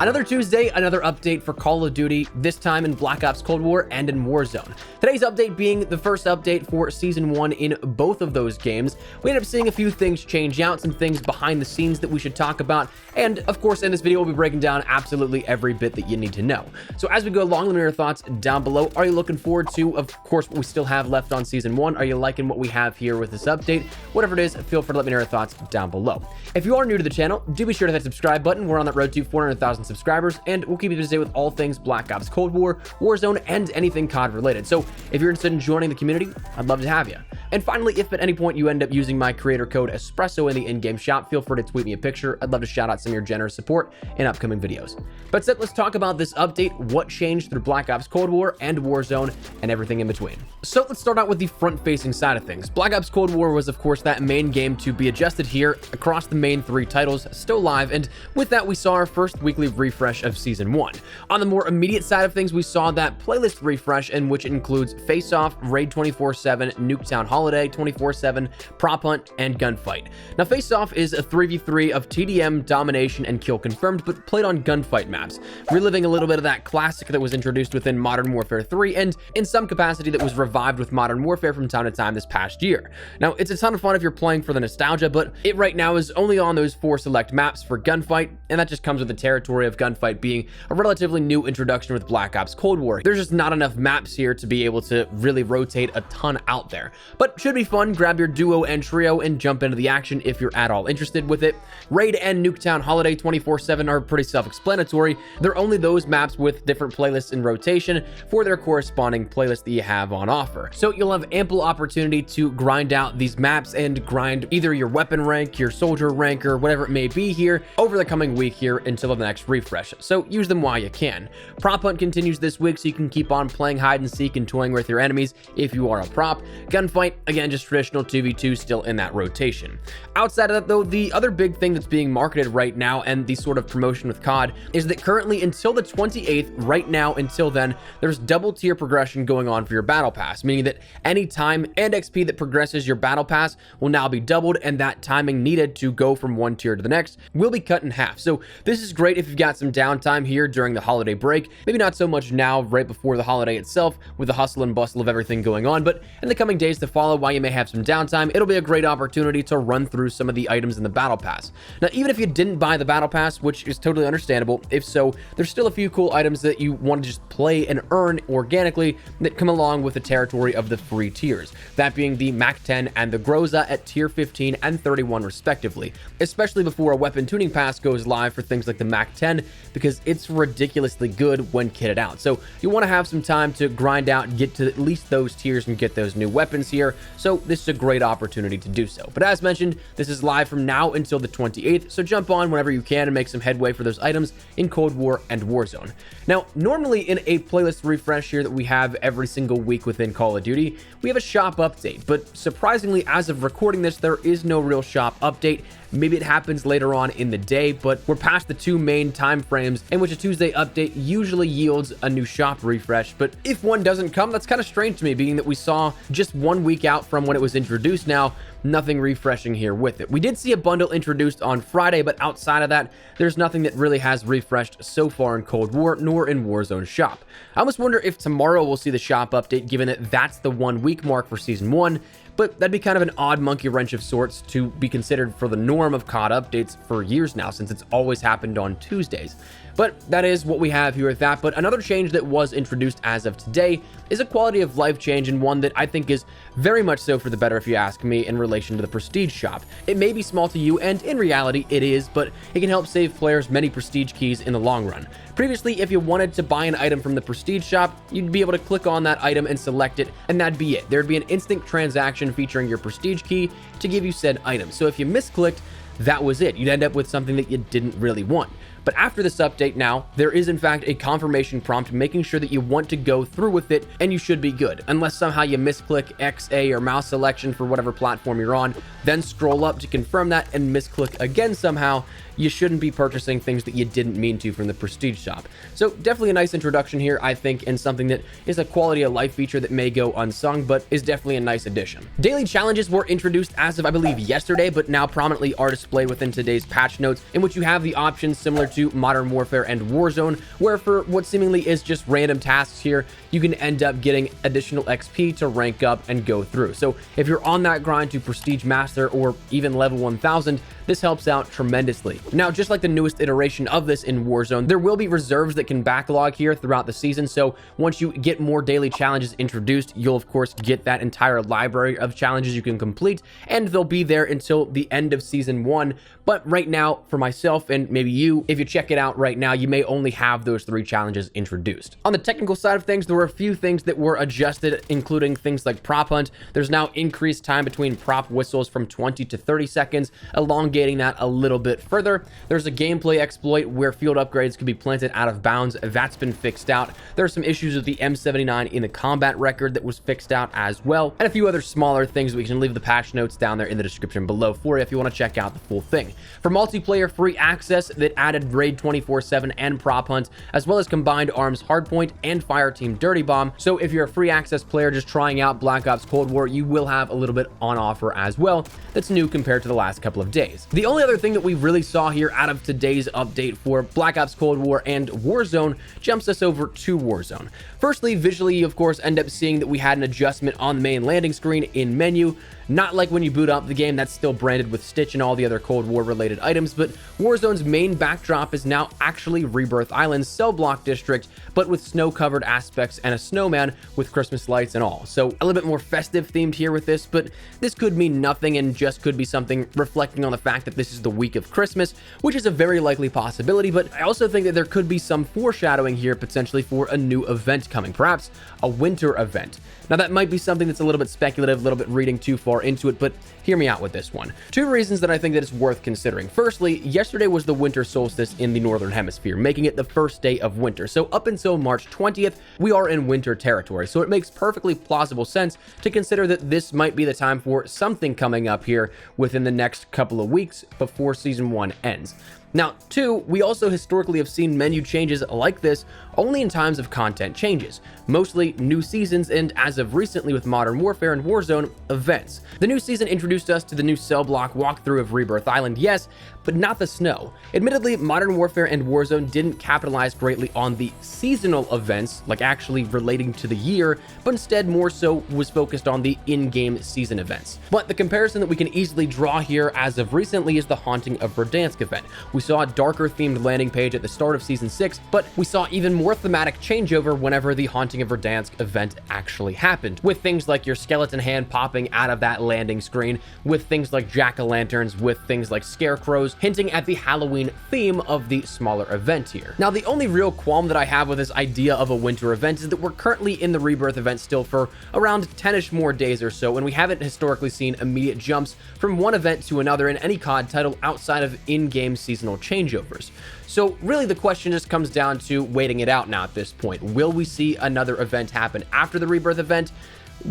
Another Tuesday, another update for Call of Duty, this time in Black Ops Cold War and in Warzone. Today's update being the first update for Season 1 in both of those games. We ended up seeing a few things change out, some things behind the scenes that we should talk about, and of course in this video we'll be breaking down absolutely every bit that you need to know. So as we go along, let me know your thoughts down below. Are you looking forward to, of course, what we still have left on Season 1? Are you liking what we have here with this update? Whatever it is, feel free to let me know your thoughts down below. If you are new to the channel, do be sure to hit that subscribe button. We're on that road to 400,000 subscribers, and we'll keep you up to date with all things Black Ops Cold War, Warzone, and anything COD related. So if you're interested in joining the community, I'd love to have you. And finally, if at any point you end up using my creator code Espresso in the in-game shop, feel free to tweet me a picture. I'd love to shout out some of your generous support in upcoming videos. But let's talk about this update, what changed through Black Ops Cold War and Warzone, and everything in between. So let's start out with the front-facing side of things. Black Ops Cold War was, of course, that main game to be adjusted here across the main 3 titles, still live, and with that, we saw our first weekly refresh of Season 1. On the more immediate side of things, we saw that playlist refresh, in which it includes Face Off, Raid 24/7, Nuketown Holiday 24/7, Prop Hunt, and Gunfight. Now, Face Off is a 3v3 of TDM, Domination, and Kill Confirmed, but played on gunfight maps, reliving a little bit of that classic that was introduced within Modern Warfare 3, and in some capacity that was revived with Modern Warfare from time to time this past year. Now, it's a ton of fun if you're playing for the nostalgia, but it right now is only on those 4 select maps for Gunfight, and that just comes with the territory of Gunfight being a relatively new introduction with Black Ops Cold War. There's just not enough maps here to be able to really rotate a ton out there, but should be fun. Grab your duo and trio and jump into the action if you're at all interested with it. Raid and Nuketown Holiday 24/7 are pretty self-explanatory. They're only those maps with different playlists in rotation for their corresponding playlist that you have on offer. So you'll have ample opportunity to grind out these maps and grind either your weapon rank, your soldier rank, or whatever it may be here over the coming week here until the next refresh. So use them while you can. Prop Hunt continues this week, so you can keep on playing hide and seek and toying with your enemies if you are a prop. Gunfight, again, just traditional 2v2 still in that rotation. Outside of that, though, the other big thing that's being marketed right now and the sort of promotion with COD is that currently until the 28th, right now until then, there's double tier progression going on for your battle pass, meaning that any time and XP that progresses your battle pass will now be doubled, and that timing needed to go from one tier to the next will be cut in half. So this is great if you've got some downtime here during the holiday break, maybe not so much now right before the holiday itself with the hustle and bustle of everything going on, but in the coming days to follow, while you may have some downtime, it'll be a great opportunity to run through some of the items in the battle pass. Now, even if you didn't buy the battle pass, which is totally understandable, if so, there's still a few cool items that you want to just play and earn organically that come along with the territory of the free tiers, that being the MAC-10 and the Groza at tier 15 and 31 respectively, especially before a weapon tuning pass goes live for things like the MAC-10, because it's ridiculously good when kitted out. So you want to have some time to grind out and get to at least those tiers and get those new weapons here, so this is a great opportunity to do so. But as mentioned, this is live from now until the 28th, so jump on whenever you can and make some headway for those items in Cold War and Warzone. Now, normally in a playlist refresh here that we have every single week within Call of Duty, we have a shop update, but surprisingly, as of recording this, there is no real shop update. Maybe it happens later on in the day, but we're past the 2 main time frames in which a Tuesday update usually yields a new shop refresh. But if one doesn't come, that's kind of strange to me, being that we saw just 1 week out from when it was introduced now, nothing refreshing here with it. We did see a bundle introduced on Friday, but outside of that, there's nothing that really has refreshed so far in Cold War, nor in Warzone shop. I almost wonder if tomorrow we'll see the shop update, given that that's the 1 week mark for Season 1, but that'd be kind of an odd monkey wrench of sorts to be considered for the norm of COD updates for years now, since it's always happened on Tuesdays. But that is what we have here with that. But another change that was introduced as of today is a quality of life change, and one that I think is very much so for the better if you ask me, in relation to the prestige shop. It may be small to you, and in reality it is, but it can help save players many prestige keys in the long run. Previously, if you wanted to buy an item from the prestige shop, you'd be able to click on that item and select it, and that'd be it. There'd be an instant transaction featuring your prestige key to give you said item. So if you misclicked, that was it. You'd end up with something that you didn't really want. But after this update now, there is in fact a confirmation prompt making sure that you want to go through with it, and you should be good. Unless somehow you misclick X, A, or mouse selection for whatever platform you're on, then scroll up to confirm that and misclick again somehow, you shouldn't be purchasing things that you didn't mean to from the prestige shop. So definitely a nice introduction here, I think, and something that is a quality of life feature that may go unsung, but is definitely a nice addition. Daily challenges were introduced as of, I believe, yesterday, but now prominently are displayed within today's patch notes, in which you have the options similar to Modern Warfare and Warzone, where for what seemingly is just random tasks here, you can end up getting additional XP to rank up and go through. So if you're on that grind to Prestige Master or even level 1000, this helps out tremendously. Now, just like the newest iteration of this in Warzone, there will be reserves that can backlog here throughout the season. So once you get more daily challenges introduced, you'll of course get that entire library of challenges you can complete, and they'll be there until the end of season 1. But right now, for myself and maybe you, if you check it out right now, you may only have those 3 challenges introduced. On the technical side of things, there were a few things that were adjusted, including things like prop hunt. There's now increased time between prop whistles from 20 to 30 seconds, elongating that a little bit further. There's a gameplay exploit where field upgrades could be planted out of bounds. That's been fixed out. There are some issues with the M79 in the combat record that was fixed out as well, and a few other smaller things that we can leave the patch notes down there in the description below for you if you want to check out the full thing. For multiplayer free access, that added Raid 24/7 and prop hunt, as well as combined arms hardpoint and fireteam dirty bomb. So if you're a free access player just trying out Black Ops Cold War, you will have a little bit on offer as well. That's new compared to the last couple of days. The only other thing that we really saw here out of today's update for Black Ops Cold War and Warzone jumps us over to Warzone. Firstly, visually, you of course end up seeing that we had an adjustment on the main landing screen in menu. Not like when you boot up the game, that's still branded with Stitch and all the other Cold War related items, but Warzone's main backdrop is now actually Rebirth Island's cell block district, but with snow-covered aspects and a snowman with Christmas lights and all. So a little bit more festive themed here with this, but this could mean nothing and just could be something reflecting on the fact that this is the week of Christmas, which is a very likely possibility, but I also think that there could be some foreshadowing here potentially for a new event coming, perhaps a winter event. Now, that might be something that's a little bit speculative, a little bit reading too far into it, but hear me out with this one. 2 reasons that I think that it's worth considering. Firstly, yesterday was the winter solstice in the Northern Hemisphere, making it the first day of winter. So up until March 20th, we are in winter territory. So it makes perfectly plausible sense to consider that this might be the time for something coming up here within the next couple of weeks before Season 1 ends. Now, 2, we also historically have seen menu changes like this only in times of content changes, mostly new seasons and, as of recently with Modern Warfare and Warzone, events. The new season introduced us to the new cell block walkthrough of Rebirth Island, yes, but not the snow. Admittedly, Modern Warfare and Warzone didn't capitalize greatly on the seasonal events, like actually relating to the year, but instead more so was focused on the in-game season events. But the comparison that we can easily draw here as of recently is the Haunting of Verdansk event. We saw a darker themed landing page at the start of Season 6, but we saw even more thematic changeover whenever the Haunting of Verdansk event actually happened, with things like your skeleton hand popping out of that landing screen, with things like jack-o'-lanterns, with things like scarecrows, hinting at the Halloween theme of the smaller event here. Now, the only real qualm that I have with this idea of a winter event is that we're currently in the Rebirth event still for around 10-ish more days or so, and we haven't historically seen immediate jumps from one event to another in any COD title outside of in-game seasonal changeovers. So really the question just comes down to waiting it out now at this point. Will we see another event happen after the Rebirth event?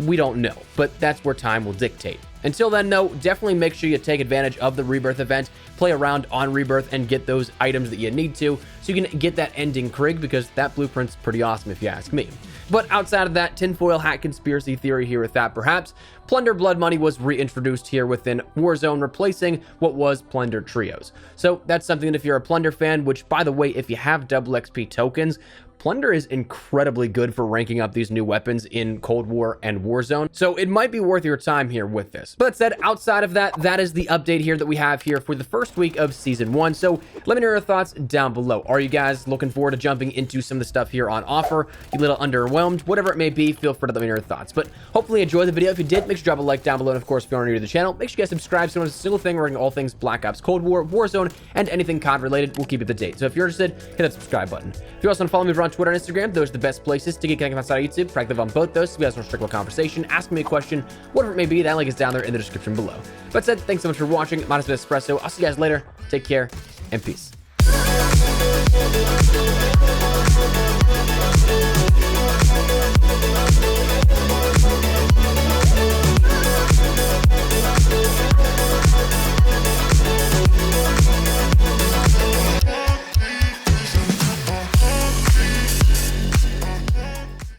We don't know, but that's where time will dictate. Until then, though, definitely make sure you take advantage of the Rebirth event, play around on Rebirth, and get those items that you need to, so you can get that ending Krig, because that blueprint's pretty awesome if you ask me. But outside of that, tinfoil hat conspiracy theory here with that, perhaps, Plunder Blood Money was reintroduced here within Warzone, replacing what was Plunder Trios. So that's something that if you're a Plunder fan, which, by the way, if you have double XP tokens, Plunder is incredibly good for ranking up these new weapons in Cold War and Warzone, so it might be worth your time here with this. But that said, outside of that, that is the update here that we have here for the first week of Season 1, so let me know your thoughts down below. Are you guys looking forward to jumping into some of the stuff here on offer? You a little underwhelmed? Whatever it may be, feel free to let me know your thoughts. But hopefully you enjoyed the video. If you did, make sure to drop a like down below, and of course, if you're new to the channel, make sure you guys subscribe so you don't miss a single thing regarding all things Black Ops Cold War, Warzone, and anything COD related. We'll keep it up to date. So if you're interested, hit that subscribe button. If you also want to follow me over on Twitter and Instagram, those are the best places to get connected outside of YouTube. Practically on both those, so we have some strict conversation, ask me a question, whatever it may be. That link is down there in the description below. That said, thanks so much for watching. My name is Espresso. I'll see you guys later. Take care and peace.